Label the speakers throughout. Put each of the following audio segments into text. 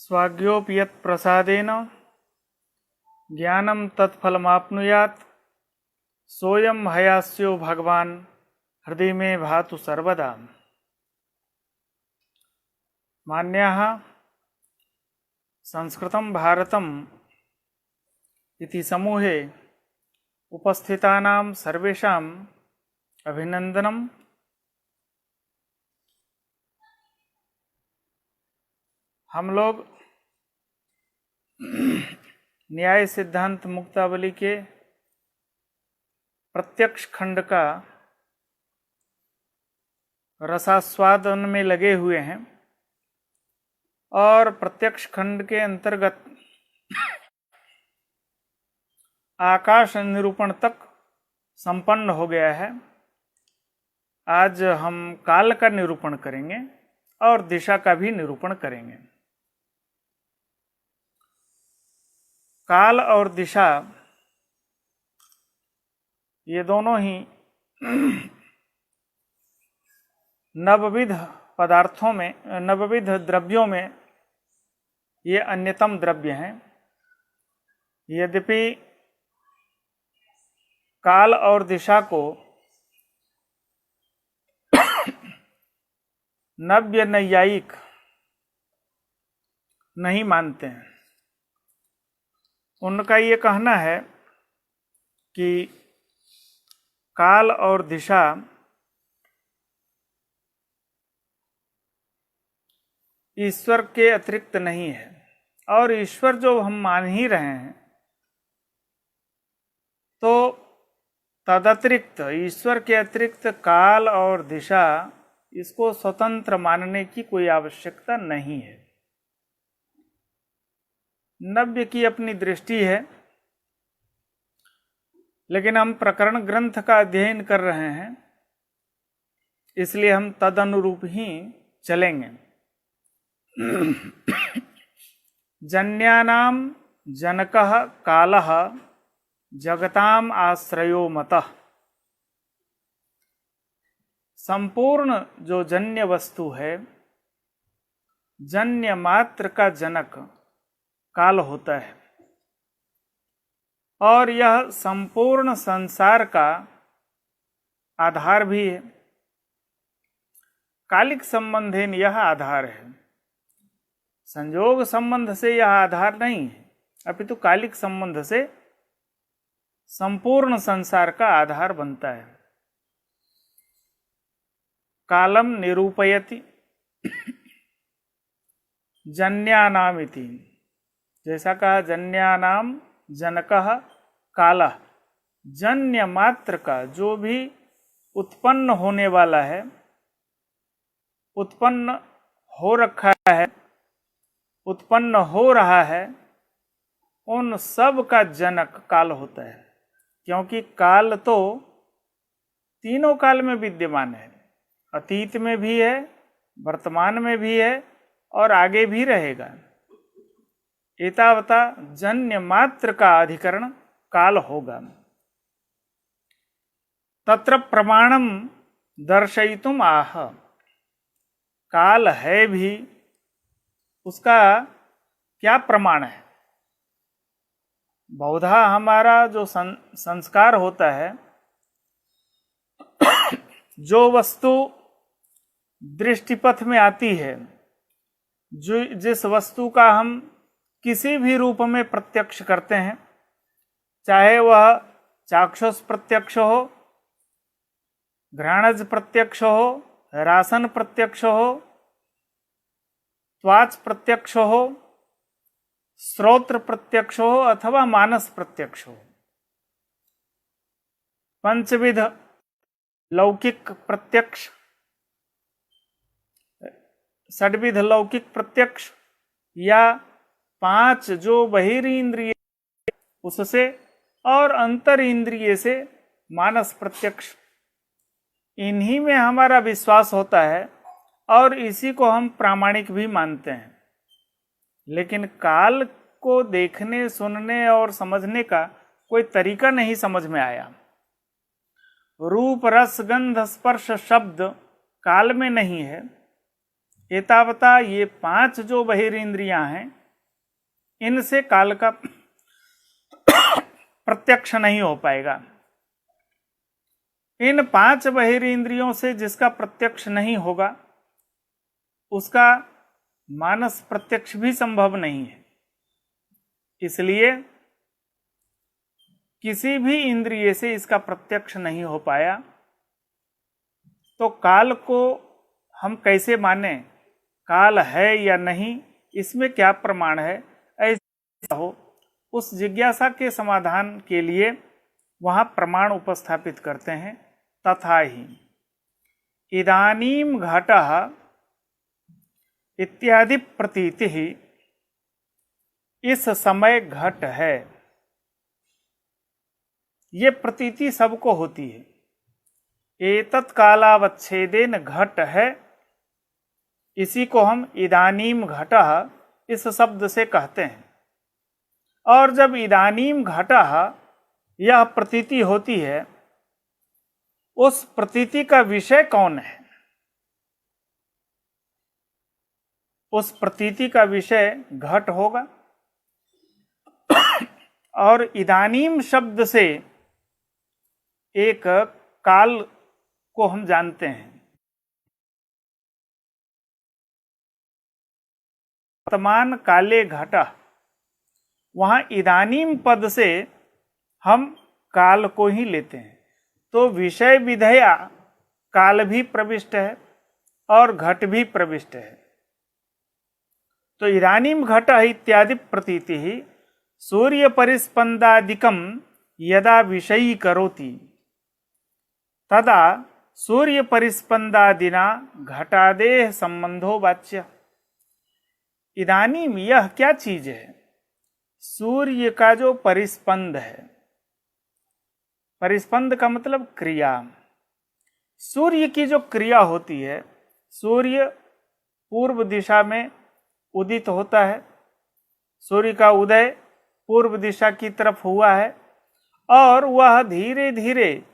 Speaker 1: स्वाज्ञोऽपि प्रसादेन ज्ञानं तत्फलमाप्नुयात् सोऽयं हयास्यो भगवान् हृदय में भातु सर्वदा। मान्याः संस्कृतं भारतम् इति समूहे उपस्थितानां सर्वेषाम् अभिनंदनम्। हम लोग न्याय सिद्धांत मुक्तावली के प्रत्यक्ष खंड का रसास्वादन में लगे हुए हैं और प्रत्यक्ष खंड के अंतर्गत आकाश निरूपण तक संपन्न हो गया है। आज हम काल का निरूपण करेंगे और दिशा का भी निरूपण करेंगे। काल और दिशा ये दोनों ही नवविध पदार्थों में, नवविध द्रव्यों में ये अन्यतम द्रव्य हैं। यद्यपि काल और दिशा को नव्य नैयायिक नहीं मानते हैं। उनका ये कहना है कि काल और दिशा ईश्वर के अतिरिक्त नहीं है, और ईश्वर जो हम मान ही रहे हैं तो तदतिरिक्त, ईश्वर के अतिरिक्त काल और दिशा, इसको स्वतंत्र मानने की कोई आवश्यकता नहीं है। नव्य की अपनी दृष्टि है, लेकिन हम प्रकरण ग्रंथ का अध्ययन कर रहे हैं, इसलिए हम तदनुरूप ही चलेंगे। जन्यानाम जनकः कालः जगताम आश्रयो मतः। संपूर्ण जो जन्य वस्तु है, जन्य मात्र का जनक काल होता है, और यह संपूर्ण संसार का आधार भी है। कालिक संबंधेन यह आधार है, संयोग संबंध से यह आधार नहीं है, अपितु कालिक संबंध से संपूर्ण संसार का आधार बनता है। कालम निरूपयति जन्यानामिति, जैसा कहा जन्यानाम जनकः कालः, जन्य मात्र का जो भी उत्पन्न होने वाला है, उत्पन्न हो रखा है, उत्पन्न हो रहा है, उन सब का जनक काल होता है। क्योंकि काल तो तीनों काल में विद्यमान है, अतीत में भी है, वर्तमान में भी है और आगे भी रहेगा। एतावता जन्य मात्र का अधिकरण काल होगा। तत्र प्रमाणम दर्शयितुम आह, काल है भी, उसका क्या प्रमाण है? बहुधा हमारा जो संस्कार होता है, जो वस्तु दृष्टिपथ में आती है, जो जिस वस्तु का हम किसी भी रूप में प्रत्यक्ष करते हैं, चाहे वह चाक्षुष प्रत्यक्ष हो, घ्राणज प्रत्यक्ष हो, रासन प्रत्यक्ष हो, त्वाच प्रत्यक्ष हो, श्रोत्र प्रत्यक्ष हो अथवा मानस प्रत्यक्ष हो, पंचविध लौकिक प्रत्यक्ष, षड्विध लौकिक प्रत्यक्ष, या 5 जो बहिरींद्रिय उससे और अंतर इंद्रिय से मानस प्रत्यक्ष, इन्हीं में हमारा विश्वास होता है और इसी को हम प्रामाणिक भी मानते हैं। लेकिन काल को देखने, सुनने और समझने का कोई तरीका नहीं समझ में आया। रूप, रस, गंध, स्पर्श, शब्द काल में नहीं है, एतावता ये 5 जो बहिरेंद्रियां हैं, इनसे काल का प्रत्यक्ष नहीं हो पाएगा। इन 5 बहिरेंद्रियों से जिसका प्रत्यक्ष नहीं होगा, उसका मानस प्रत्यक्ष भी संभव नहीं है। इसलिए किसी भी इंद्रिय से इसका प्रत्यक्ष नहीं हो पाया, तो काल को हम कैसे माने? काल है या नहीं, इसमें क्या प्रमाण है? ऐसा हो, उस जिज्ञासा के समाधान के लिए वहां प्रमाण उपस्थापित करते हैं। तथा ही इदानीम घटः इत्यादि प्रतीति ही, इस समय घट है, ये प्रतीति सबको होती है। एतत् कालावच्छेदेन घट है, इसी को हम इदानीम घटः इस शब्द से कहते हैं। और जब इदानीम घटः यह प्रतीति होती है, उस प्रतीति का विषय कौन है? उस प्रतीति का विषय घट होगा। और इदानीम शब्द से एक काल को हम जानते हैं। वर्तमान काले घटः, वहां इदानीम पद से हम काल को ही लेते हैं। तो विषय विधेया काल भी प्रविष्ट है और घट भी प्रविष्ट है। तो इदानीम घटः इत्यादि प्रतीति ही सूर्य परिस्पंदादिकम यदा विषयी करोति तदा सूर्य परिस्पंदादिना घटादेह संबंधो वाच्य। इदानीम यह क्या चीज है? सूर्य का जो परिस्पंद है, परिस्पंद का मतलब क्रिया। सूर्य की जो क्रिया होती है, सूर्य पूर्व दिशा में उदित होता है, सूर्य का उदय पूर्व दिशा की तरफ हुआ है, और वह धीरे धीरे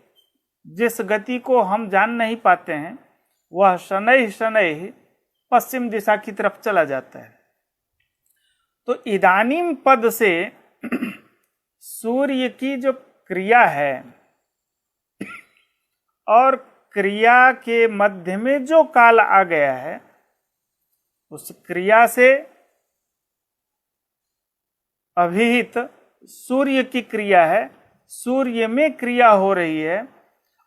Speaker 1: जिस गति को हम जान नहीं पाते हैं, वह शनैः शनैः पश्चिम दिशा की तरफ चला जाता है। तो इदानीम पद से सूर्य की जो क्रिया है और क्रिया के मध्य में जो काल आ गया है, उस क्रिया से अभिहित सूर्य की क्रिया है, सूर्य में क्रिया हो रही है,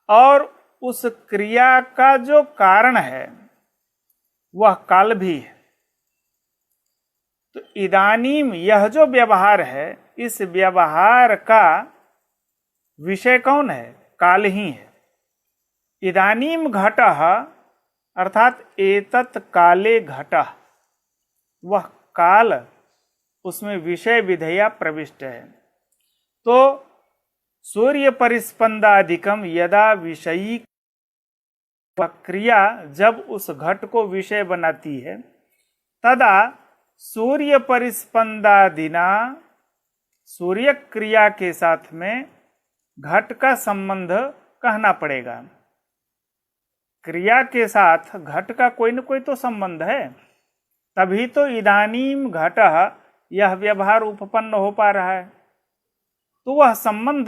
Speaker 1: और उस क्रिया का जो कारण है वह काल भी है। तो इदानीम यह जो व्यवहार है, इस व्यवहार का विषय कौन है? काल ही है। इदानीम घटः अर्थात एतत् काले घटः, वह काल, उसमें विषय विधेया प्रविष्ट है। तो सूर्य परिस्पंदादिकम यदा विषयी, क्रिया जब उस घट को विषय बनाती है, तदा सूर्य परिस्पंदादिना, सूर्य क्रिया के साथ में घट का संबंध कहना पड़ेगा। क्रिया के साथ घट का कोई न कोई तो संबंध है, तभी तो इदानीम घटः यह व्यवहार उपपन्न हो पा रहा है। तो वह संबंध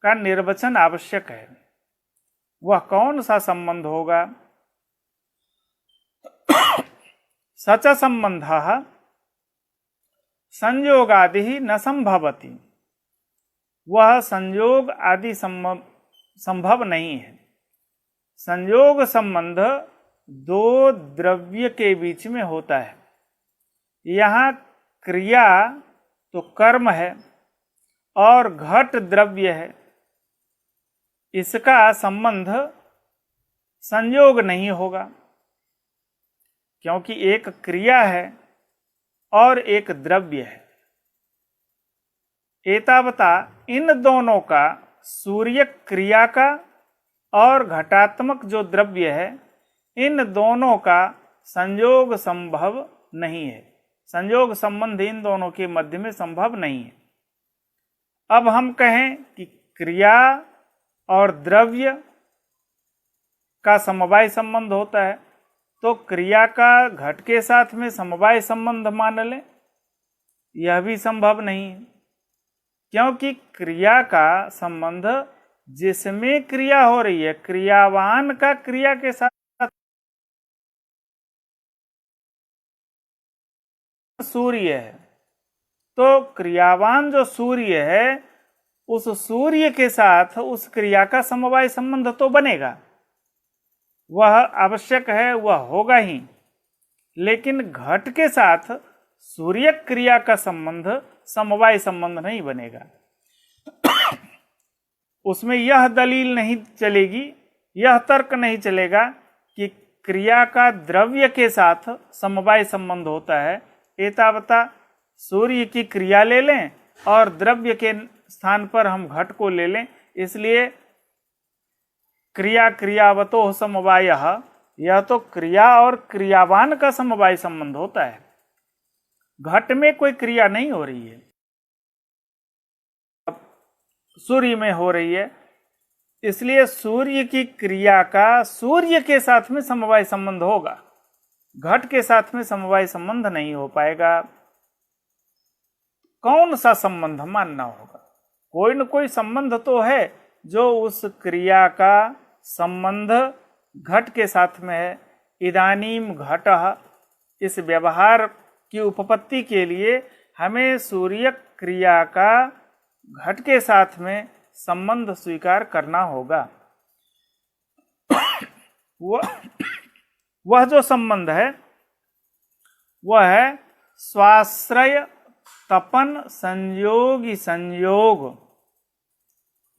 Speaker 1: का निर्वचन आवश्यक है। वह कौन सा संबंध होगा? सच संबंधः संयोगादि न संभवति, वह संयोग आदि संभव नहीं है। संयोग संबंध दो द्रव्य के बीच में होता है। यहाँ क्रिया तो कर्म है और घट द्रव्य है, इसका संबंध संयोग नहीं होगा, क्योंकि एक क्रिया है और एक द्रव्य है। एतावता इन दोनों का, सूर्य क्रिया का और घटात्मक जो द्रव्य है, इन दोनों का संयोग संभव नहीं है। संयोग संबंध इन दोनों के मध्य में संभव नहीं है। अब हम कहें कि क्रिया और द्रव्य का समवाय संबंध होता है, तो क्रिया का घट के साथ में समवाय संबंध मान लें, यह भी संभव नहीं है, क्योंकि क्रिया का संबंध जिसमें क्रिया हो रही है, क्रियावान का क्रिया के साथ सूर्य है, तो क्रियावान जो सूर्य है उस सूर्य के साथ उस क्रिया का समवाय संबंध तो बनेगा, वह आवश्यक है, वह होगा ही। लेकिन घट के साथ सूर्य क्रिया का संबंध समवाय संबंध नहीं बनेगा। उसमें यह दलील नहीं चलेगी, यह तर्क नहीं चलेगा कि क्रिया का द्रव्य के साथ समवाय संबंध होता है। एतावता सूर्य की क्रिया ले लें और द्रव्य के स्थान पर हम घट को ले लें, इसलिए क्रिया क्रियावतो समवायः, यह तो क्रिया और क्रियावान का समवाय संबंध होता है, घट में कोई क्रिया नहीं हो रही है, सूर्य में हो रही है, इसलिए सूर्य की क्रिया का सूर्य के साथ में समवाय संबंध होगा, घट के साथ में समवाय संबंध नहीं हो पाएगा। कौन सा संबंध मानना होगा? कोई न कोई संबंध तो है जो उस क्रिया का संबंध घट के साथ में है। इदानीम घटः, इस व्यवहार की उपपत्ति के लिए हमें सूर्य क्रिया का घट के साथ में संबंध स्वीकार करना होगा। वह जो संबंध है वह है स्वाश्रय तपन संयोगी संयोग,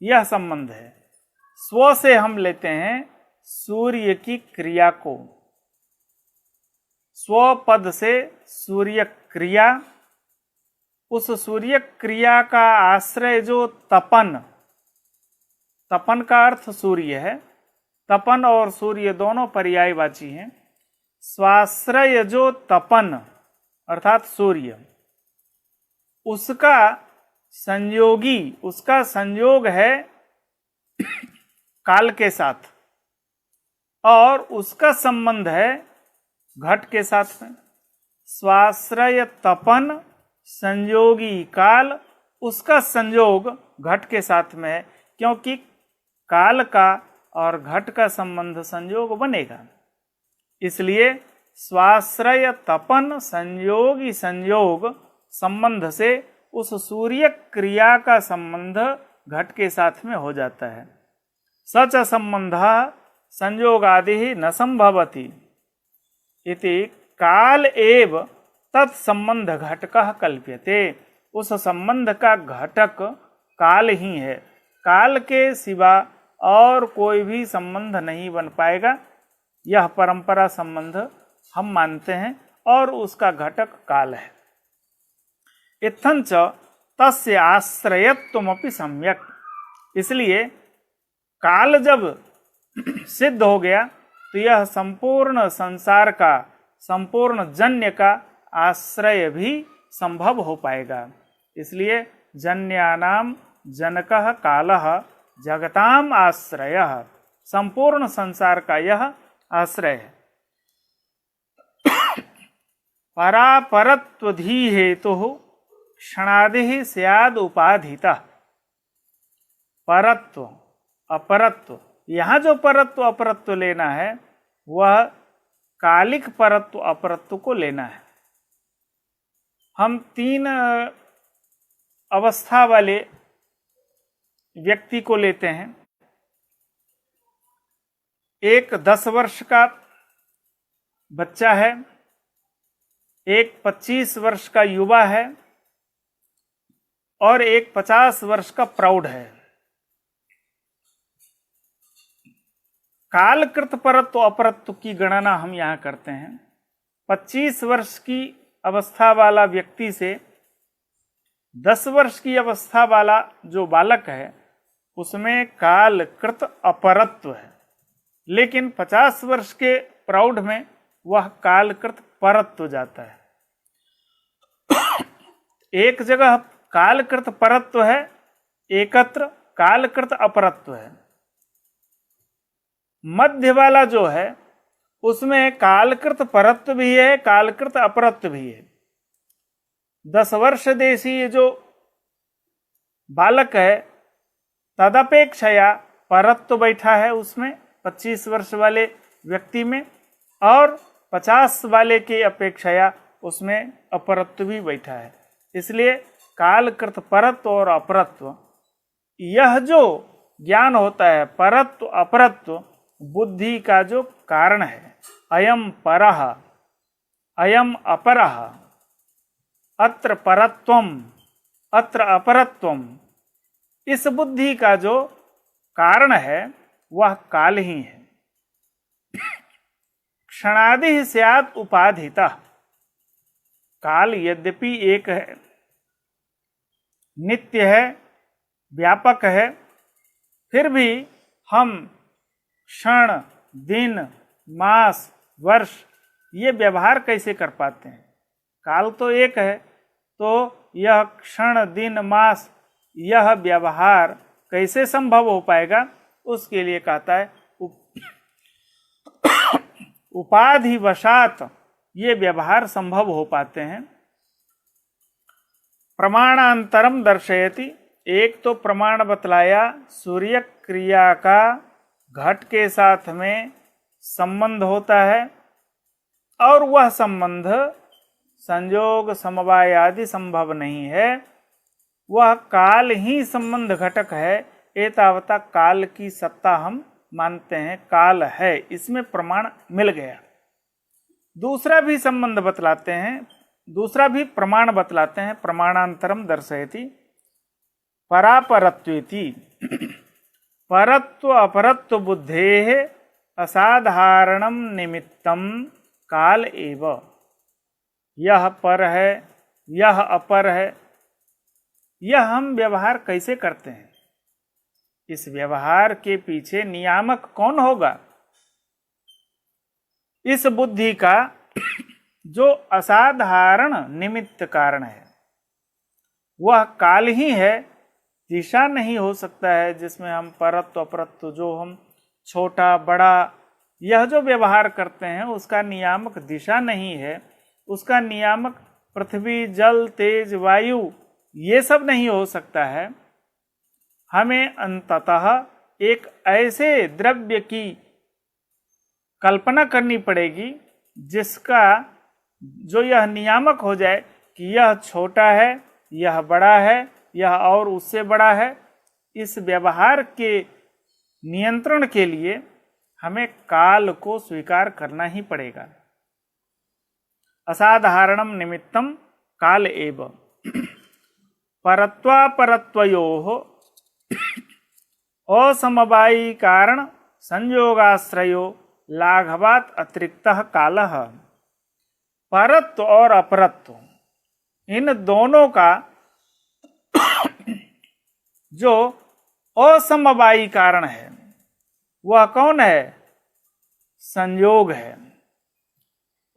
Speaker 1: यह संबंध है। स्व से हम लेते हैं सूर्य की क्रिया को, स्व पद से सूर्य क्रिया, उस सूर्य क्रिया का आश्रय जो तपन, तपन का अर्थ सूर्य है, तपन और सूर्य दोनों पर्यायवाची हैं। स्वाश्रय जो तपन अर्थात सूर्य, उसका संयोगी, उसका संयोग है काल के साथ और उसका संबंध है घट के साथ में। स्वाश्रय तपन संयोगी काल, उसका संयोग घट के साथ में है, क्योंकि काल का और घट का संबंध संयोग बनेगा। इसलिए स्वाश्रय तपन संयोगी संयोग संबंध से उस सूर्य क्रिया का संबंध घट के साथ में हो जाता है। सच संबंध संयोगादि न संभवति इति काल एव तत्संबंध घटकः कल्प्यते। उस संबंध का घटक काल ही है, काल के सिवा और कोई भी संबंध नहीं बन पाएगा। यह परंपरा संबंध हम मानते हैं और उसका घटक काल है। इत्थंच तस्य आश्रयत्वमपि सम्यक, इसलिए काल जब सिद्ध हो गया तो यह संपूर्ण संसार का, संपूर्ण जन्य का आश्रय भी संभव हो पाएगा। इसलिए जन्यानाम जनकः कालः जगताम आश्रयः, संपूर्ण संसार का यह आश्रय है। परापरत्वधि हेतु क्षणादि स्याद उपाधितः। परत्व अपरत्व, यहाँ जो परत्व अपरत्व लेना है वह कालिक परत्व अपरत्व को लेना है। हम तीन अवस्था वाले व्यक्ति को लेते हैं। एक 10 वर्ष का बच्चा है, एक 25 वर्ष का युवा है और एक 50 वर्ष का प्रौढ़ है। कालकृत परत्व अपरत्व की गणना हम यहाँ करते हैं। 25 वर्ष की अवस्था वाला व्यक्ति से 10 वर्ष की अवस्था वाला जो बालक है उसमें कालकृत अपरत्व है, लेकिन 50 वर्ष के प्रौढ़ में वह कालकृत परत्व जाता है। एक जगह कालकृत परत्व है, एकत्र कालकृत अपरत्व है। मध्य वाला जो है उसमें कालकृत परत्व भी है, कालकृत अपरत्व भी है। 10 वर्ष देशीय जो बालक है तदपेक्षया परत्व बैठा है उसमें 25 वर्ष वाले व्यक्ति में, और 50 वाले की अपेक्षया उसमें अपरत्व भी बैठा है। इसलिए कालकृत परत्व और अपरत्व, यह जो ज्ञान होता है परत्व अपरत्व, बुद्धि का जो कारण है। अयम परः अयम अपरः, अत्र परत्वम अत्र अपरत्वम, इस बुद्धि का जो कारण है वह काल ही है। क्षणादि स्यात् उपाधितः, काल यद्यपि एक है, नित्य है, व्यापक है, फिर भी हम क्षण, दिन, मास, वर्ष ये व्यवहार कैसे कर पाते हैं? काल तो एक है, तो यह क्षण, दिन, मास यह व्यवहार कैसे संभव हो पाएगा? उसके लिए कहता है उपाधि वशात ये व्यवहार संभव हो पाते हैं। प्रमाणांतरम दर्शयति, एक तो प्रमाण बतलाया सूर्य क्रिया का घट के साथ में संबंध होता है, और वह संबंध संयोग समवाय आदि संभव नहीं है, वह काल ही संबंध घटक है। एतावता काल की सत्ता हम मानते हैं, काल है, इसमें प्रमाण मिल गया। दूसरा भी संबंध बतलाते हैं, दूसरा भी प्रमाण बतलाते हैं। प्रमाणांतरम दर्शयति परापरत्वेति, परत्व अपरत्व बुद्धेः असाधारणम निमित्तम काल एव। यह पर है, यह अपर है, यह हम व्यवहार कैसे करते हैं? इस व्यवहार के पीछे नियामक कौन होगा? इस बुद्धि का जो असाधारण निमित्त कारण है वह काल ही है। दिशा नहीं हो सकता है जिसमें हम परत्व अपरत्व, जो हम छोटा बड़ा यह जो व्यवहार करते हैं उसका नियामक दिशा नहीं है, उसका नियामक पृथ्वी, जल, तेज, वायु ये सब नहीं हो सकता है। हमें अंततः एक ऐसे द्रव्य की कल्पना करनी पड़ेगी जिसका जो यह नियामक हो जाए कि यह छोटा है, यह बड़ा है, यह और उससे बड़ा है। इस व्यवहार के नियंत्रण के लिए हमें काल को स्वीकार करना ही पड़ेगा। असाधारणम निमित्तम काल एव परत्वापरत्वयोः असमवायी कारण संयोगाश्रयो लाघवात् अतिरिक्तः कालः। परत्व और अपरत्व इन दोनों का जो असमवायी कारण है वह कौन है? संयोग है।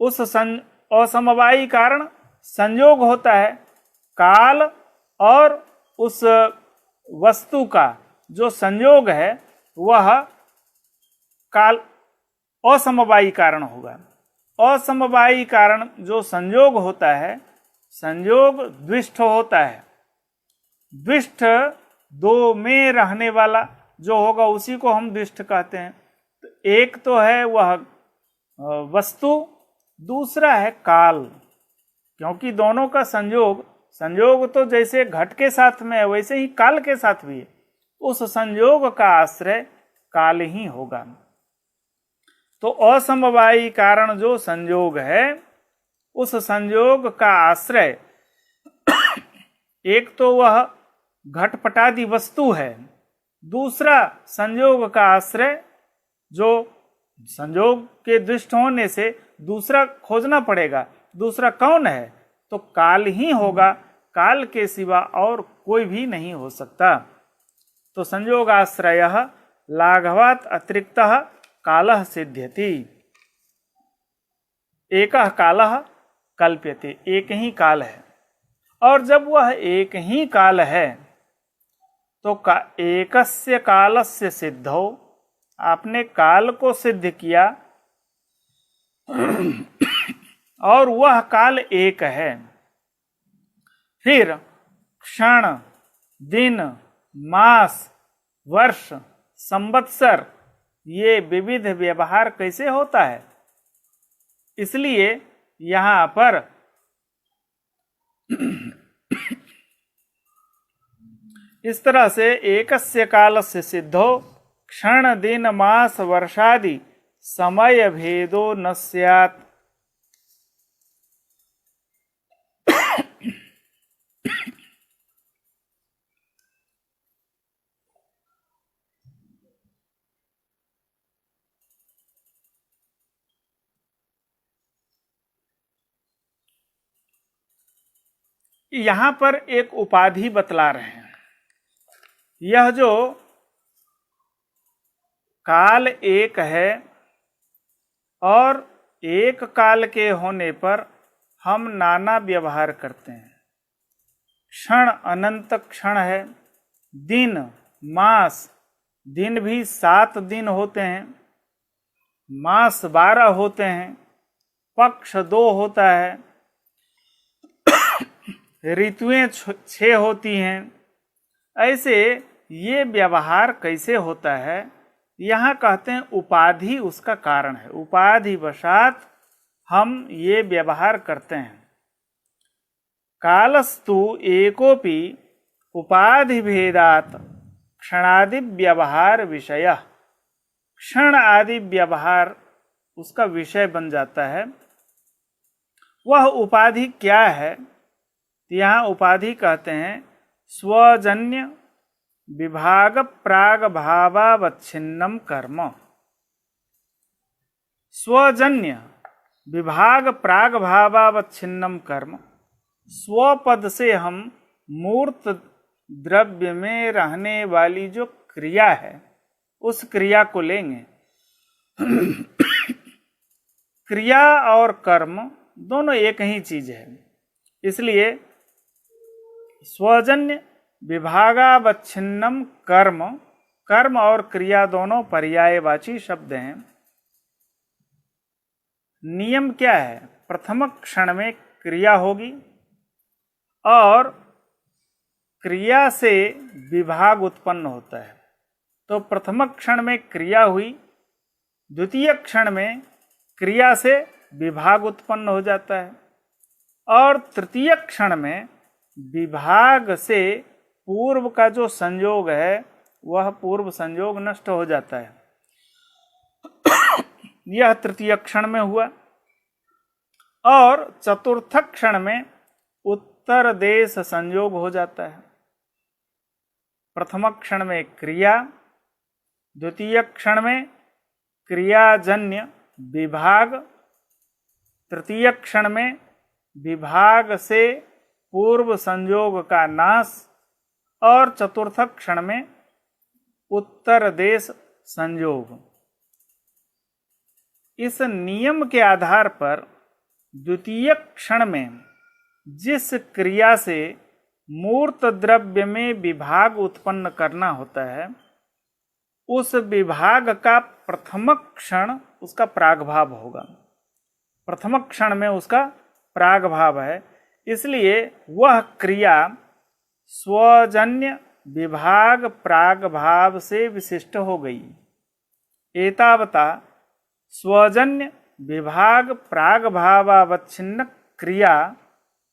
Speaker 1: उस असमवायी कारण संयोग होता है। काल और उस वस्तु का जो संयोग है वह काल असमवायी कारण होगा। असमवायी कारण जो संयोग होता है, संयोग द्विष्ठ होता है। द्विष्ठ दो में रहने वाला जो होगा उसी को हम द्विष्ठ कहते हैं। तो एक तो है वह वस्तु, दूसरा है काल। क्योंकि दोनों का संयोग, संयोग तो जैसे घट के साथ में है वैसे ही काल के साथ भी है। उस संयोग का आश्रय काल ही होगा। तो असमवायी कारण जो संयोग है, उस संयोग का आश्रय एक तो वह घटपटादि वस्तु है, दूसरा संयोग का आश्रय जो संयोग के दृष्ट होने से दूसरा खोजना पड़ेगा। दूसरा कौन है? तो काल ही होगा। काल के सिवा और कोई भी नहीं हो सकता। तो संयोगाश्रयः लाघवात् अतिरिक्तः कालः सिद्ध्यति। एकः कालः कल्प्यते, एक ही काल है। और जब वह एक ही काल है तो एकस्य कालस्य सिद्धौ, आपने काल को सिद्ध किया और वह काल एक है। फिर क्षण, दिन, मास, वर्ष, संवत्सर ये विविध व्यवहार कैसे होता है? इसलिए यहां पर इस तरह से एकस्य कालस्य सिद्धो क्षण दिन मास वर्षादि समय भेदो न स्यात्। यहां पर एक उपाधि बतला रहे हैं। यह जो काल एक है और एक काल के होने पर हम नाना व्यवहार करते हैं। क्षण अनंत क्षण है, दिन मास, दिन भी 7 दिन होते हैं, मास 12 होते हैं, पक्ष 2 होता है, ऋतुएं 6 होती हैं। ऐसे ये व्यवहार कैसे होता है? यहाँ कहते हैं उपाधि उसका कारण है, उपाधि वशात हम ये व्यवहार करते हैं। कालस्तु एकोपि उपाधि भेदात क्षणादि व्यवहार विषय, क्षण आदि व्यवहार उसका विषय बन जाता है। वह उपाधि क्या है? यहाँ उपाधि कहते हैं स्वजन्य विभाग प्राग भावावच्छिन्नम कर्म। स्वजन्य विभाग प्राग भावावच्छिन्नम कर्म, स्वपद से हम मूर्त द्रव्य में रहने वाली जो क्रिया है उस क्रिया को लेंगे। क्रिया और कर्म दोनों एक ही चीज है, इसलिए स्वजन्य विभागावच्छिन्नम कर्म, कर्म और क्रिया दोनों पर्यायवाची शब्द हैं। नियम क्या है? प्रथम क्षण में क्रिया होगी और क्रिया से विभाग उत्पन्न होता है। तो प्रथम क्षण में क्रिया हुई, द्वितीय क्षण में क्रिया से विभाग उत्पन्न हो जाता है और तृतीय क्षण में विभाग से पूर्व का जो संयोग है वह पूर्व संयोग नष्ट हो जाता है। यह तृतीय क्षण में हुआ। और चतुर्थ क्षण में उत्तर देश संयोग हो जाता है। प्रथम क्षण में क्रिया, द्वितीय क्षण में क्रियाजन्य विभाग, तृतीय क्षण में विभाग से पूर्व संयोग का नाश और चतुर्थ क्षण में उत्तर देश संयोग। इस नियम के आधार पर द्वितीय क्षण में जिस क्रिया से मूर्त द्रव्य में विभाग उत्पन्न करना होता है उस विभाग का प्रथम क्षण उसका प्रागभाव होगा। प्रथम क्षण में उसका प्रागभाव है, इसलिए वह क्रिया स्वजन्य विभाग प्रागभाव से विशिष्ट हो गई। एतावता स्वजन्य विभाग प्रागभावावच्छिन्न क्रिया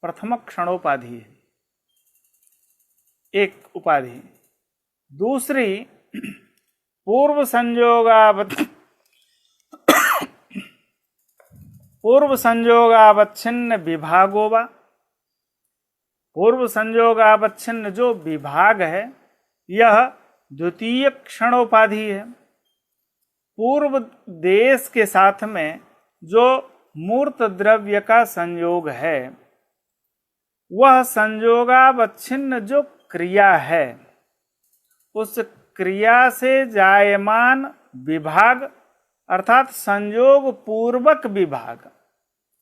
Speaker 1: प्रथम क्षणोपाधि है, एक उपाधि। दूसरी पूर्व संयोगावच्छिन्न विभागो वा, पूर्व संयोगावच्छिन्न जो विभाग है यह द्वितीय क्षणोपाधि है। पूर्व देश के साथ में जो मूर्त द्रव्य का संयोग है वह संयोगावच्छिन्न जो क्रिया है उस क्रिया से जायमान विभाग अर्थात संयोग पूर्वक विभाग।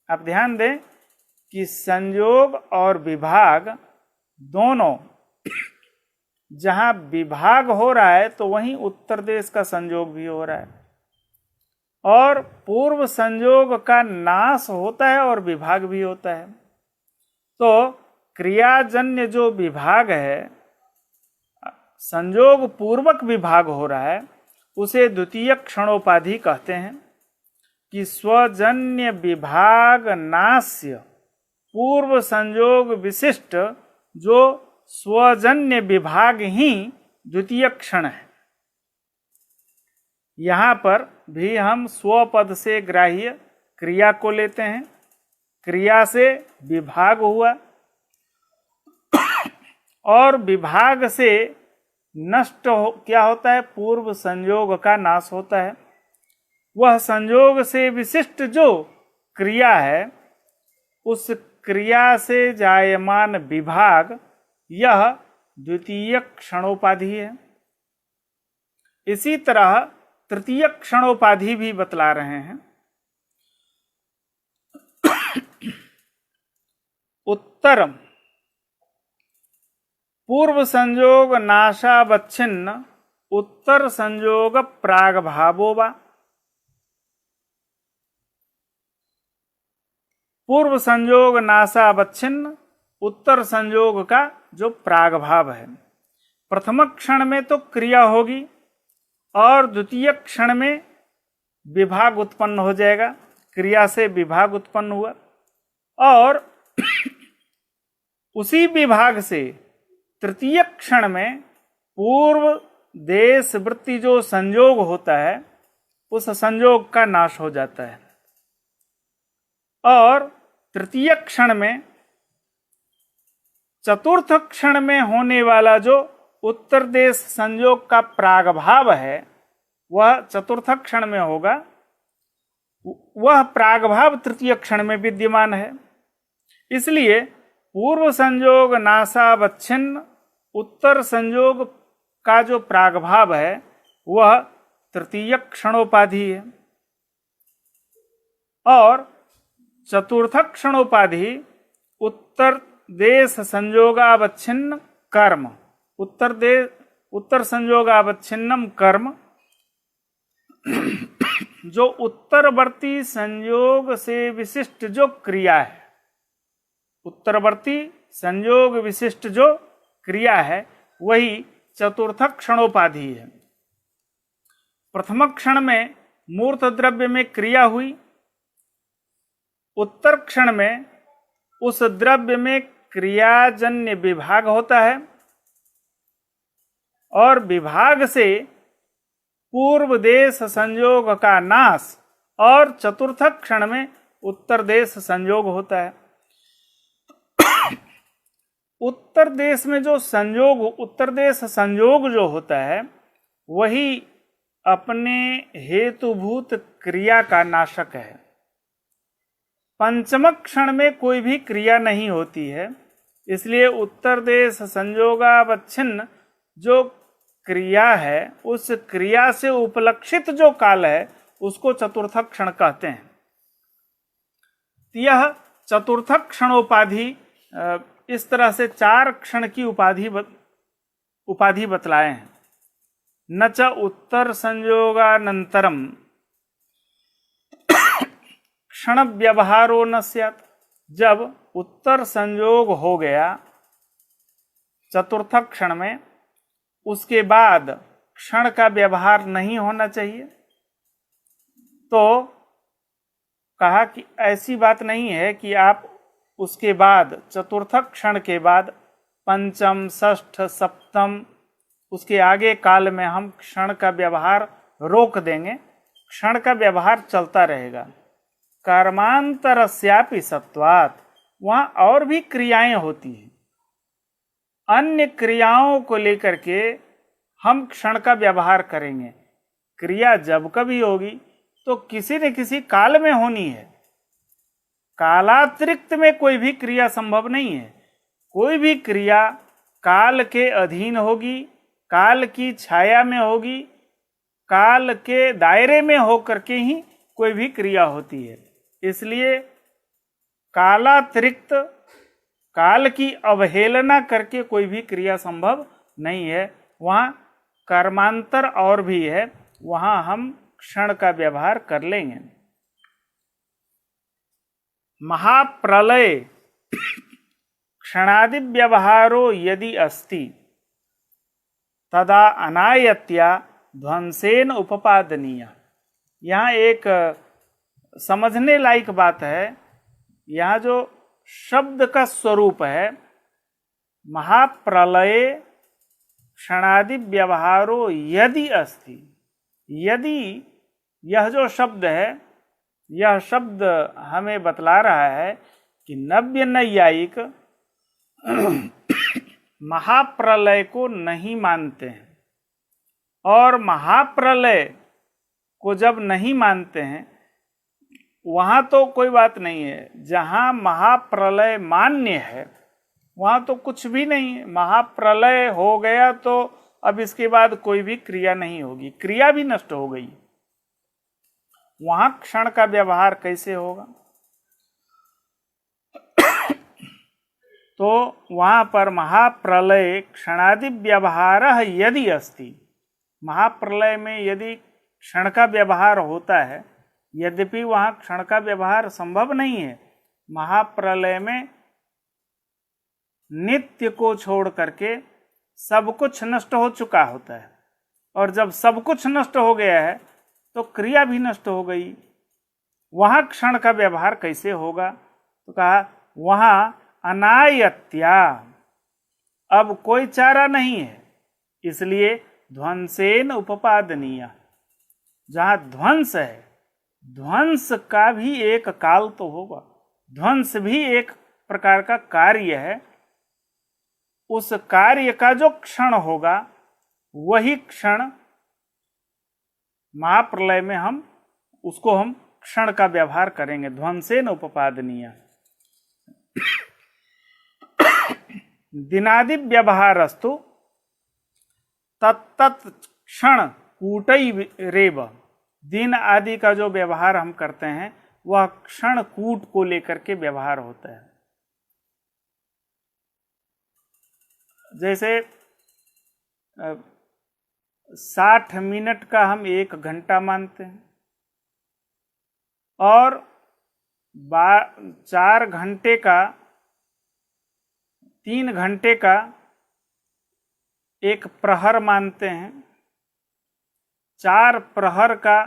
Speaker 1: आप ध्यान दें कि संयोग और विभाग दोनों, जहां विभाग हो रहा है तो वहीं उत्तर देश का संयोग भी हो रहा है। और पूर्व संयोग का नाश होता है और विभाग भी होता है। तो क्रियाजन्य जो विभाग है, संयोग पूर्वक विभाग हो रहा है, उसे द्वितीय क्षणोपाधि कहते हैं। कि स्वजन्य विभाग नास्य पूर्व संयोग विशिष्ट जो स्वजन्य विभाग ही द्वितीय क्षण है। यहां पर भी हम स्वपद से ग्राह्य क्रिया को लेते हैं। क्रिया से विभाग हुआ और विभाग से नष्ट क्या होता है? पूर्व संयोग का नाश होता है। वह संयोग से विशिष्ट जो क्रिया है, उस क्रिया से जायमान विभाग, यह द्वितीय क्षणोपाधि है। इसी तरह तृतीय क्षणोपाधि भी बतला रहे हैं। उत्तरम पूर्व संयोग नाशावच्छिन्न उत्तर संयोग प्रागभावो वा। पूर्व संयोग नाशावच्छिन्न उत्तर संयोग का जो प्रागभाव है, प्रथम क्षण में तो क्रिया होगी और द्वितीय क्षण में विभाग उत्पन्न हो जाएगा। क्रिया से विभाग उत्पन्न हुआ और उसी विभाग से तृतीय क्षण में पूर्व देश वृत्ति जो संयोग होता है, उस संयोग का नाश हो जाता है और तृतीय क्षण में चतुर्थ क्षण में होने वाला जो उत्तर देश संयोग का प्रागभाव है, वह चतुर्थ क्षण में होगा। वह प्रागभाव तृतीय क्षण में विद्यमान है। इसलिए पूर्व संयोग नाशावच्छिन्न उत्तर संयोग का जो प्रागभाव है, वह तृतीय क्षणोपाधि है। और चतुर्थ क्षणोपाधि उत्तर देश संयोगावच्छिन्न कर्म, उत्तर संयोगावच्छिन्नम कर्म, जो उत्तरवर्ती संयोग से विशिष्ट जो क्रिया है, उत्तरवर्ती संयोग विशिष्ट जो क्रिया है, वही चतुर्थ क्षणोपाधि है। प्रथम क्षण में मूर्त द्रव्य में क्रिया हुई, उत्तर क्षण में उस द्रव्य में क्रियाजन्य विभाग होता है और विभाग से पूर्व देश संयोग का नाश और चतुर्थ क्षण में उत्तर देश संयोग होता है। उत्तर देश में जो संयोग, उत्तर देश संयोग जो होता है, वही अपने हेतुभूत क्रिया का नाशक है। पंचम क्षण में कोई भी क्रिया नहीं होती है, इसलिए उत्तर देश संयोगावच्छिन्न जो क्रिया है, उस क्रिया से उपलक्षित जो काल है, उसको चतुर्थ क्षण कहते हैं। यह चतुर्थ क्षणोपाधि इस तरह से 4 क्षण की उपाधि बतलाए हैं। न च उत्तर संयोगानंतरम क्षण व्यवहारो न स्यात्। जब उत्तर संयोग हो गया चतुर्थ क्षण में, उसके बाद क्षण का व्यवहार नहीं होना चाहिए। तो कहा कि ऐसी बात नहीं है कि आप उसके बाद चतुर्थ क्षण के बाद पंचम, षष्ठ, सप्तम, उसके आगे काल में हम क्षण का व्यवहार रोक देंगे। क्षण का व्यवहार चलता रहेगा। कर्मांतरस्यापि सत्वात्, वहां और भी क्रियाएं होती हैं। अन्य क्रियाओं को लेकर के हम क्षण का व्यवहार करेंगे। क्रिया जब कभी होगी तो किसी न किसी काल में होनी है। कालातिरिक्त में कोई भी क्रिया संभव नहीं है। कोई भी क्रिया काल के अधीन होगी, काल की छाया में होगी, काल के दायरे में होकर के ही कोई भी क्रिया होती है। इसलिए कालातिरिक्त, काल की अवहेलना करके कोई भी क्रिया संभव नहीं है। वहाँ कर्मांतर और भी है, वहाँ हम क्षण का व्यवहार कर लेंगे। महाप्रलय क्षणादि व्यवहारो यदि अस्ति तदा अनायत्या ध्वंसेन उपपादनीय। यहाँ एक समझने लायक बात है। यहाँ जो शब्द का स्वरूप है महाप्रलय क्षणादि व्यवहारो यदि अस्ति, यदि यह जो शब्द है, यह शब्द हमें बतला रहा है कि नव्य नैयायिक महाप्रलय को नहीं मानते हैं। और महाप्रलय को जब नहीं मानते हैं वहाँ तो कोई बात नहीं है, जहाँ महाप्रलय मान्य है वहाँ तो कुछ भी नहीं है। महाप्रलय हो गया तो अब इसके बाद कोई भी क्रिया नहीं होगी, क्रिया भी नष्ट हो गई। वहाँ क्षण का व्यवहार कैसे होगा? तो वहाँ पर महाप्रलय क्षणादि व्यवहार यदि अस्ति, महाप्रलय में यदि क्षण का व्यवहार होता है, यद्यपि वहाँ क्षण का व्यवहार संभव नहीं है। महाप्रलय में नित्य को छोड़ करके सब कुछ नष्ट हो चुका होता है, और जब सब कुछ नष्ट हो गया है तो क्रिया भी नष्ट हो गई। वहाँ क्षण का व्यवहार कैसे होगा? तो कहा वहाँ अनायत्या, अब कोई चारा नहीं है, इसलिए ध्वंसेन उपपादनीय। जहाँ ध्वंस है, ध्वंस का भी एक काल तो होगा, ध्वंस भी एक प्रकार का कार्य है। उस कार्य का जो क्षण होगा वही क्षण महाप्रलय में हम क्षण का व्यवहार करेंगे। ध्वंसेन उपपादनीय। दिनादि व्यवहारस्तु तत्तत् क्षण कूटैरेव। दिन आदि का जो व्यवहार हम करते हैं वह क्षण कूट को लेकर के व्यवहार होता है। जैसे 60 मिनट का हम 1 घंटा मानते हैं, और 4 घंटे का 3 घंटे का 1 प्रहर मानते हैं, 4 प्रहर का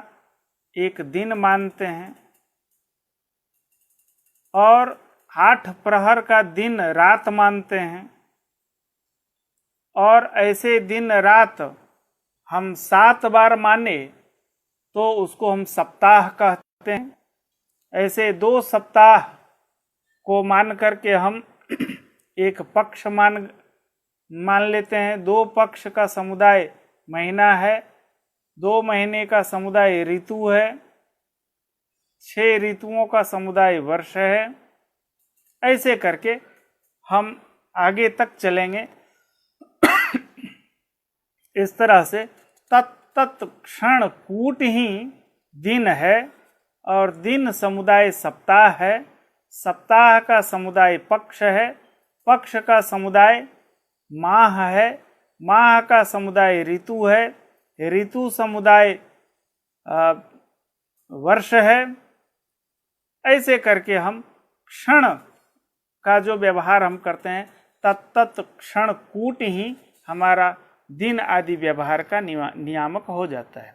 Speaker 1: 1 दिन मानते हैं, और 8 प्रहर का दिन रात मानते हैं। और ऐसे दिन रात हम 7 बार माने तो उसको हम सप्ताह कहते हैं। ऐसे 2 सप्ताह को मान करके हम एक पक्ष मान लेते हैं। 2 पक्ष का समुदाय महीना है, 2 महीने का समुदाय ऋतु है, 6 ऋतुओं का समुदाय वर्ष है। ऐसे करके हम आगे तक चलेंगे। इस तरह से तत्त क्षण कूट ही दिन है, और दिन समुदाय सप्ताह है, सप्ताह का समुदाय पक्ष है, पक्ष का समुदाय माह है, माह का समुदाय ऋतु है, ऋतु समुदाय वर्ष है। ऐसे करके हम क्षण का जो व्यवहार हम करते हैं तत्त क्षण कूट ही हमारा दिन आदि व्यवहार का नियामक हो जाता है।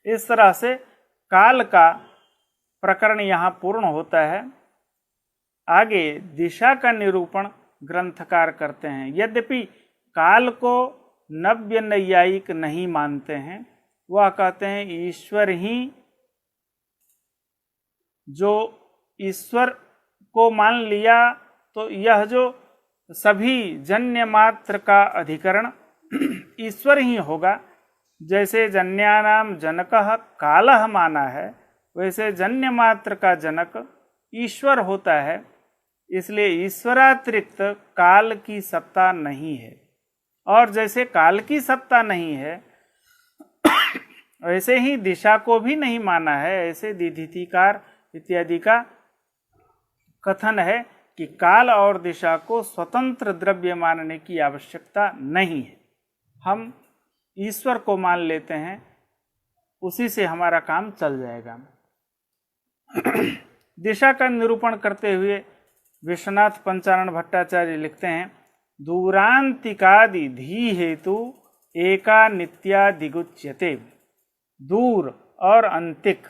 Speaker 1: इस तरह से काल का प्रकरण यहाँ पूर्ण होता है। आगे दिशा का निरूपण ग्रंथकार करते हैं। यद्यपि काल को नव्य नैयायिक नहीं मानते हैं, वह कहते हैं ईश्वर ही, जो ईश्वर को मान लिया तो यह जो सभी जन्य मात्र का अधिकरण ईश्वर ही होगा। जैसे जन्यानाम जनकः कालः माना है, वैसे जन्य मात्र का जनक ईश्वर होता है। इसलिए ईश्वरातिरिक्त काल की सत्ता नहीं है। और जैसे काल की सत्ता नहीं है वैसे ही दिशा को भी नहीं माना है। ऐसे दिधितिकार इत्यादि का कथन है कि काल और दिशा को स्वतंत्र द्रव्य मानने की आवश्यकता नहीं है। हम ईश्वर को मान लेते हैं उसी से हमारा काम चल जाएगा। दिशा का निरूपण करते हुए विश्वनाथ पंचानन भट्टाचार्य लिखते हैं, दूरांतिकादि धी हेतु एका नित्या दिगुच्यते। दूर और अंतिक,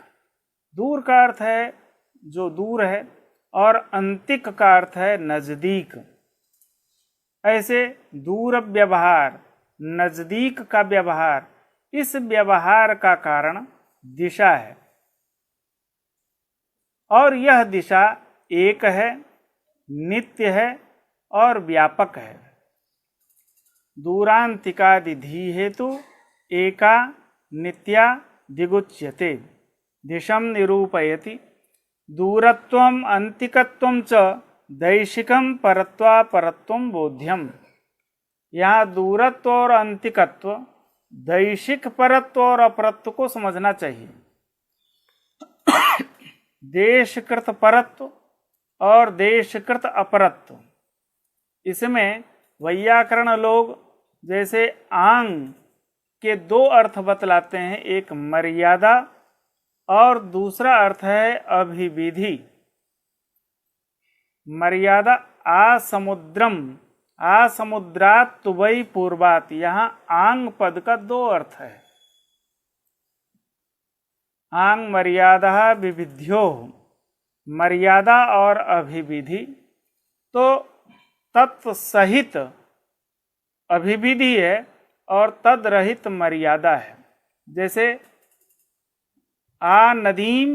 Speaker 1: दूर का अर्थ है जो दूर है और अंतिक का अर्थ है नजदीक। ऐसे दूर व्यवहार, नजदीक का व्यवहार, इस व्यवहार का कारण दिशा है और यह दिशा एक है, नित्य है और व्यापक है। दूरांतिकादि धी हेतु एका नित्या दिगुच्यते दिशम निरूपयति। दूरत्वम अंतिकत्वम च दैशिकम परत्वापरत्वम बोध्यम। यहाँ दूरत्व और अंतिकत्व, दैशिक परत्व और अपरत्व को समझना चाहिए। देशकृत परत्व और देशकृत अपरत्व, इसमें वैयाकरण लोग जैसे आंग के दो अर्थ बतलाते हैं, एक मर्यादा और दूसरा अर्थ है अभिविधि। मर्यादा आसमुद्रम, आसमुद्रात तुवई पूर्वात, यहाँ आंग पद का दो अर्थ है। आंग मर्यादा विविध्यो, मर्यादा और अभिविधि, तो तत्व सहित अभिविधि है और तद रहित मर्यादा है। जैसे आ नदीम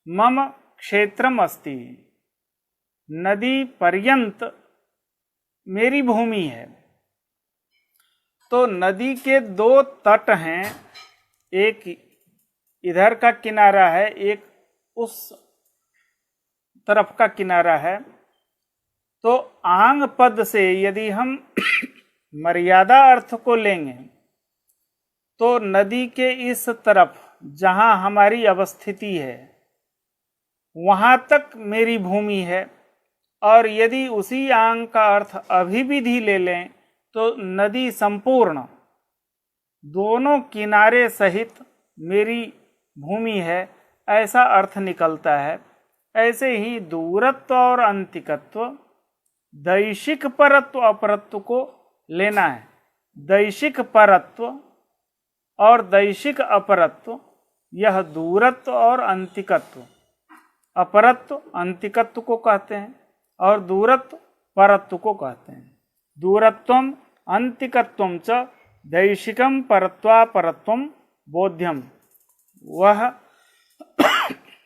Speaker 1: मम क्षेत्रम अस्ति, नदी पर्यंत मेरी भूमि है। तो नदी के दो तट हैं, एक इधर का किनारा है, एक उस तरफ का किनारा है। तो आंग पद से यदि हम मर्यादा अर्थ को लेंगे तो नदी के इस तरफ जहां हमारी अवस्थिति है वहां तक मेरी भूमि है, और यदि उसी आंग का अर्थ अभिविधि ले लें तो नदी संपूर्ण दोनों किनारे सहित मेरी भूमि है, ऐसा अर्थ निकलता है। ऐसे ही दूरत्व और अंतिकत्व, दैशिक परत्व अपरत्व को लेना है। दैशिक परत्व और दैशिक अपरत्व, यह दूरत्व और अंतिकत्व, अपरत्व अंतिकत्व को कहते हैं और दूरत्व परत्व को कहते हैं। दूरत्वम अंतिकत्वम च दैशिकम परत्वापरत्वम बोध्यम। वह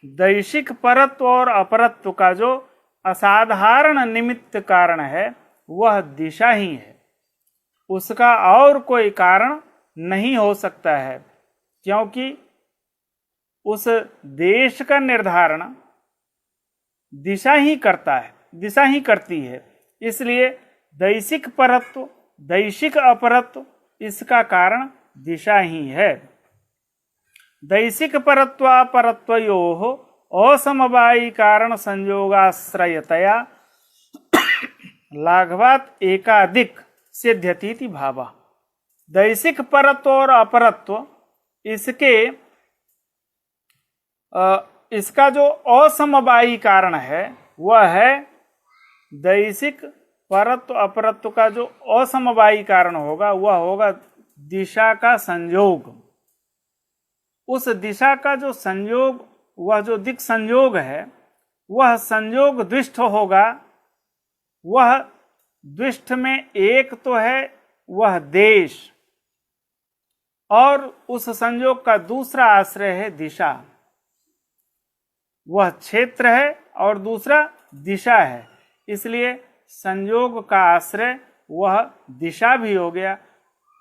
Speaker 1: दैशिक परत्व और अपरत्व का जो असाधारण निमित्त कारण है वह दिशा ही है, उसका और कोई कारण नहीं हो सकता है, क्योंकि उस देश का निर्धारण दिशा ही करता है, दिशा ही करती है। इसलिए दैशिक परत्व, दैशिक अपरत्व, इसका कारण दिशा ही है। दैशिक परत्वापरत्वयोः असमवायी कारण संयोगाश्रयतया लाघवात एकाधिक सिद्ध्यतीति भावा। दैशिक परत्व और अपरत्व, इसका जो असमवायी कारण है वह है दैशिक परत्व अपरत्व का जो असमवायी कारण होगा वह होगा दिशा का संयोग। उस दिशा का जो संयोग, वह जो दिक् संयोग है, वह संयोग द्विष्ठ होगा। वह द्विष्ठ में एक तो है वह देश, और उस संयोग का दूसरा आश्रय है दिशा। वह क्षेत्र है और दूसरा दिशा है, इसलिए संयोग का आश्रय वह दिशा भी हो गया।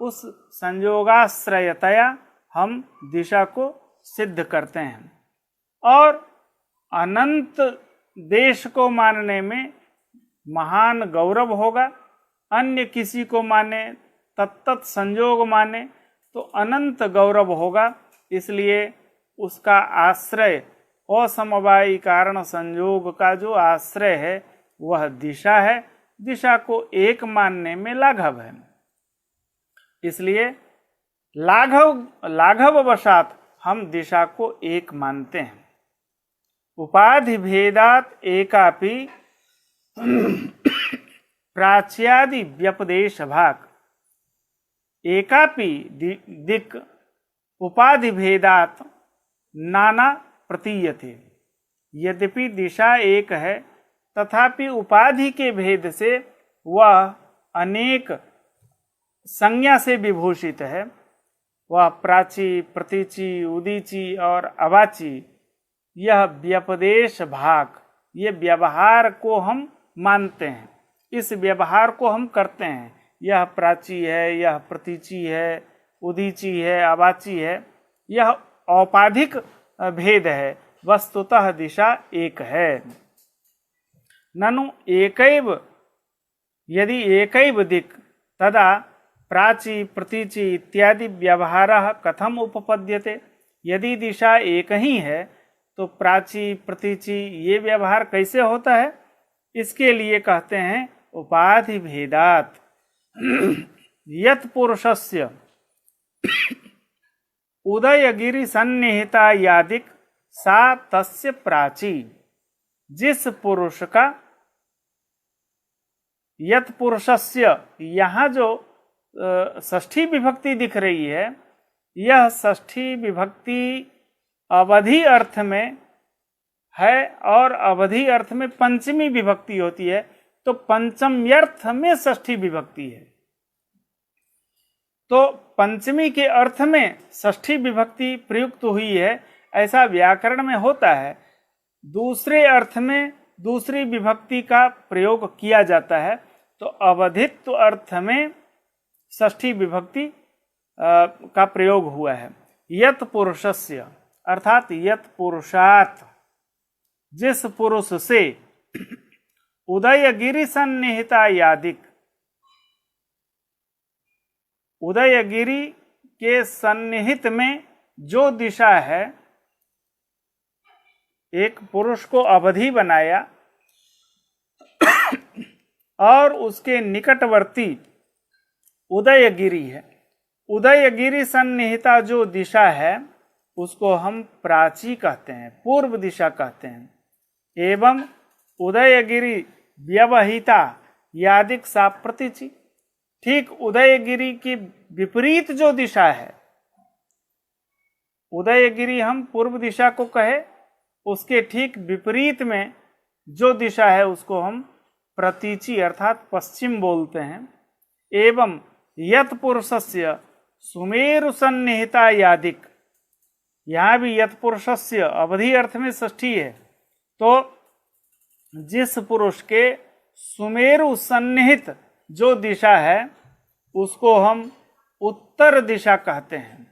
Speaker 1: उस संयोगाश्रयतया हम दिशा को सिद्ध करते हैं। और अनंत देश को मानने में महान गौरव होगा। अन्य किसी को माने, तत्त संयोग माने तो अनंत गौरव होगा। इसलिए उसका आश्रय, असमवायी कारण संयोग का जो आश्रय है वह दिशा है। दिशा को एक मानने में लाघव है। इसलिए लाघववशात हम दिशा को एक मानते हैं। उपाधि भेदात एकापि प्राच्यादि व्यपदेश भाग एकापि दिक् उपाधि भेदात नाना प्रतीयते। यद्यपि दिशा एक है तथापि उपाधि के भेद से वह अनेक संज्ञा से विभूषित है। वह प्राची, प्रतीची, उदीची और अवाची, यह व्यपदेश भाग, ये व्यवहार को हम मानते हैं, इस व्यवहार को हम करते हैं। यह प्राची है, यह प्रतीची है, उदीची है, अवाची है, यह औपाधिक भेद है। वस्तुतः दिशा एक है। ननु एकैव यदि एकैव दिक् तदा प्राची, प्रतीची इत्यादि व्यवहारः कथम उपपद्यते। यदि दिशा एक ही है तो प्राची, प्रतीची ये व्यवहार कैसे होता है? इसके लिए कहते हैं उपाधि भेदात। यत् पुरुषस्य उदयगिरि सन्निहिता यादिक सा तस्य प्राची। जिस पुरुष का यत् पुरुषस्य, यहाँ जो षष्ठी विभक्ति दिख रही है, यह षष्ठी विभक्ति अवधि अर्थ में है और अवधि अर्थ में पंचमी विभक्ति होती है, तो पंचमी अर्थ में षष्ठी विभक्ति है। तो पंचमी के अर्थ में षष्ठी विभक्ति प्रयुक्त हुई है, ऐसा व्याकरण में होता है। दूसरे अर्थ में दूसरी विभक्ति का प्रयोग किया जाता है, तो अवधित्व अर्थ में षष्ठी विभक्ति का प्रयोग हुआ है। यत् पुरुषस्य अर्थात यत् पुरुषात्, जिस पुरुष से उदयगिरि सन्निहिता यादिक, उदयगिरि के सन्निहित में जो दिशा है, एक पुरुष को अवधि बनाया और उसके निकटवर्ती उदयगिरि है। उदयगिरि सन्निहिता जो दिशा है उसको हम प्राची कहते हैं, पूर्व दिशा कहते हैं। एवं उदयगिरि व्यवहिता यादिक सा प्रतीची। ठीक उदयगिरि की विपरीत जो दिशा है, उदयगिरि हम पूर्व दिशा को कहे, उसके ठीक विपरीत में जो दिशा है उसको हम प्रतीची अर्थात पश्चिम बोलते हैं। एवं यत् पुरुषस्य सुमेरु सन्निहिता यादिक, यहाँ भी यत् पुरुषस्य अवधि अर्थ में षष्ठी है, तो जिस पुरुष के सुमेरु सन्निहित जो दिशा है उसको हम उत्तर दिशा कहते हैं।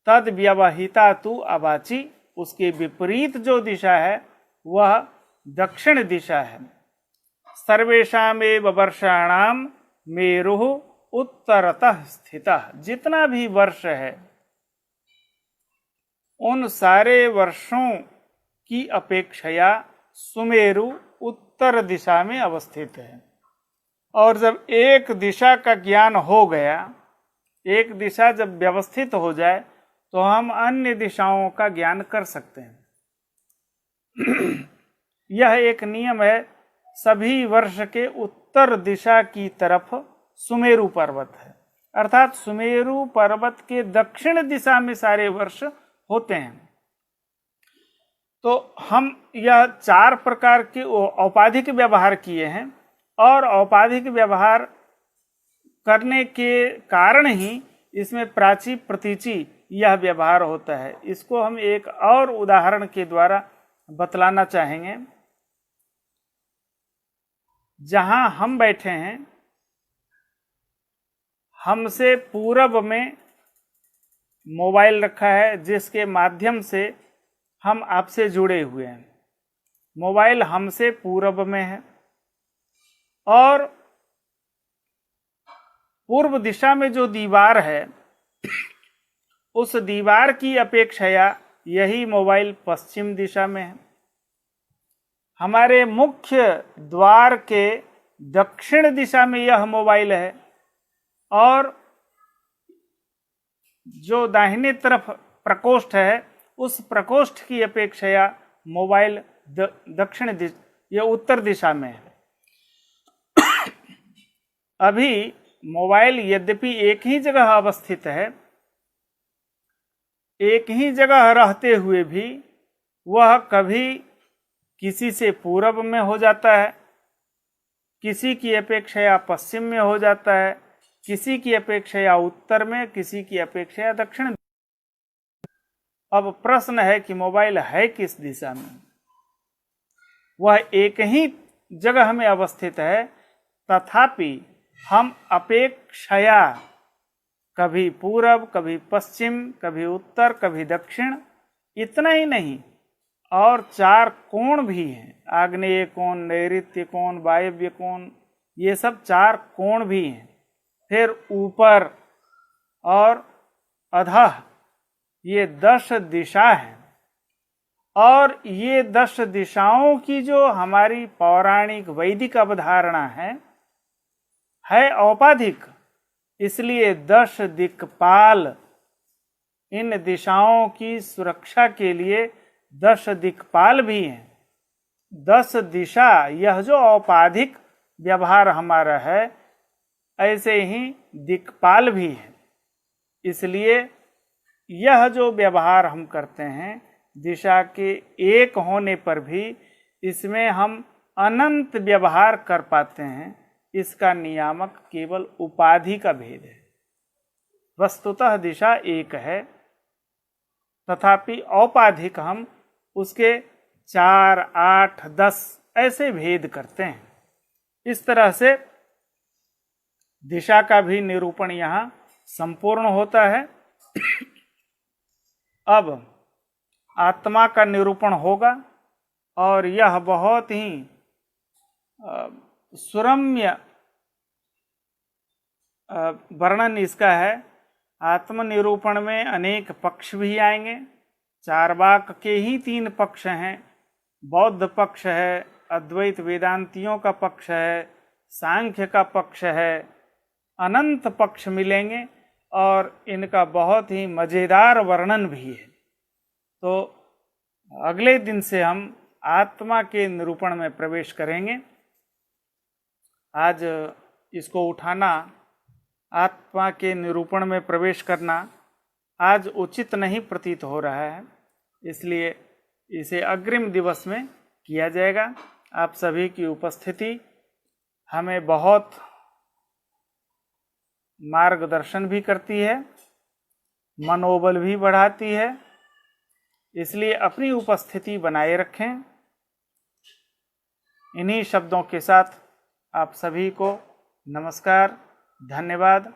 Speaker 1: तद व्यवहिता तु अवाची, उसके विपरीत जो दिशा है वह दक्षिण दिशा है। सर्वेषामेव वर्षाणाम मेरुः उत्तरतः स्थितः। जितना भी वर्ष है उन सारे वर्षों की अपेक्षया सुमेरु उत्तर दिशा में अवस्थित है। और जब एक दिशा का ज्ञान हो गया, एक दिशा जब व्यवस्थित हो जाए तो हम अन्य दिशाओं का ज्ञान कर सकते हैं। यह एक नियम है। सभी वर्ष के उत्तर दिशा की तरफ सुमेरु पर्वत है, अर्थात सुमेरु पर्वत के दक्षिण दिशा में सारे वर्ष होते हैं। तो हम यह चार प्रकार के औपाधिक व्यवहार किए हैं और औपाधिक व्यवहार करने के कारण ही इसमें प्राची, प्रतीची यह व्यवहार होता है। इसको हम एक और उदाहरण के द्वारा बतलाना चाहेंगे। जहां हम बैठे हैं, हमसे पूरब में मोबाइल रखा है जिसके माध्यम से हम आपसे जुड़े हुए हैं। मोबाइल हमसे पूरब में है और पूर्व दिशा में जो दीवार है उस दीवार की अपेक्षया यही मोबाइल पश्चिम दिशा में है। हमारे मुख्य द्वार के दक्षिण दिशा में यह मोबाइल है और जो दाहिने तरफ प्रकोष्ठ है उस प्रकोष्ठ की अपेक्षा मोबाइल दक्षिण दिशा या उत्तर दिशा में है। अभी मोबाइल यद्यपि एक ही जगह अवस्थित है, एक ही जगह रहते हुए भी वह कभी किसी से पूर्व में हो जाता है, किसी की अपेक्षा पश्चिम में हो जाता है, किसी की अपेक्षा उत्तर में, किसी की अपेक्षा दक्षिण। अब प्रश्न है कि मोबाइल है किस दिशा में? वह एक ही जगह में अवस्थित है, तथापि हम अपेक्षया कभी पूरब, कभी पश्चिम, कभी उत्तर, कभी दक्षिण, इतना ही नहीं और 4 कोण भी हैं, आग्नेय कोण, नैऋत्य कोण, वायव्य कोण, ये सब 4 कोण भी हैं। फिर ऊपर और अधः, ये 10 दिशा है। और ये 10 दिशाओं की जो हमारी पौराणिक वैदिक अवधारणा है औपाधिक, इसलिए 10 दिक्पाल, इन दिशाओं की सुरक्षा के लिए 10 दिक्पाल भी हैं। 10 दिशा, यह जो औपाधिक व्यवहार हमारा है, ऐसे ही दिक्पाल भी है। इसलिए यह जो व्यवहार हम करते हैं दिशा के एक होने पर भी, इसमें हम अनंत व्यवहार कर पाते हैं। इसका नियामक केवल उपाधि का भेद है। वस्तुतः दिशा एक है, तथापि औपाधिक हम उसके 4, 8, 10 ऐसे भेद करते हैं। इस तरह से दिशा का भी निरूपण यहाँ संपूर्ण होता है। अब आत्मा का निरूपण होगा और यह बहुत ही सुरम्य वर्णन इसका है। आत्मनिरूपण में अनेक पक्ष भी आएंगे। चार्वाक के ही 3 पक्ष हैं, बौद्ध पक्ष है, अद्वैत वेदांतियों का पक्ष है, सांख्य का पक्ष है, अनंत पक्ष मिलेंगे और इनका बहुत ही मजेदार वर्णन भी है। तो अगले दिन से हम आत्मा के निरूपण में प्रवेश करेंगे। आज इसको उठाना, आत्मा के निरूपण में प्रवेश करना आज उचित नहीं प्रतीत हो रहा है, इसलिए इसे अग्रिम दिवस में किया जाएगा। आप सभी की उपस्थिति हमें बहुत मार्गदर्शन भी करती है, मनोबल भी बढ़ाती है, इसलिए अपनी उपस्थिति बनाए रखें। इन्हीं शब्दों के साथ आप सभी को नमस्कार, धन्यवाद।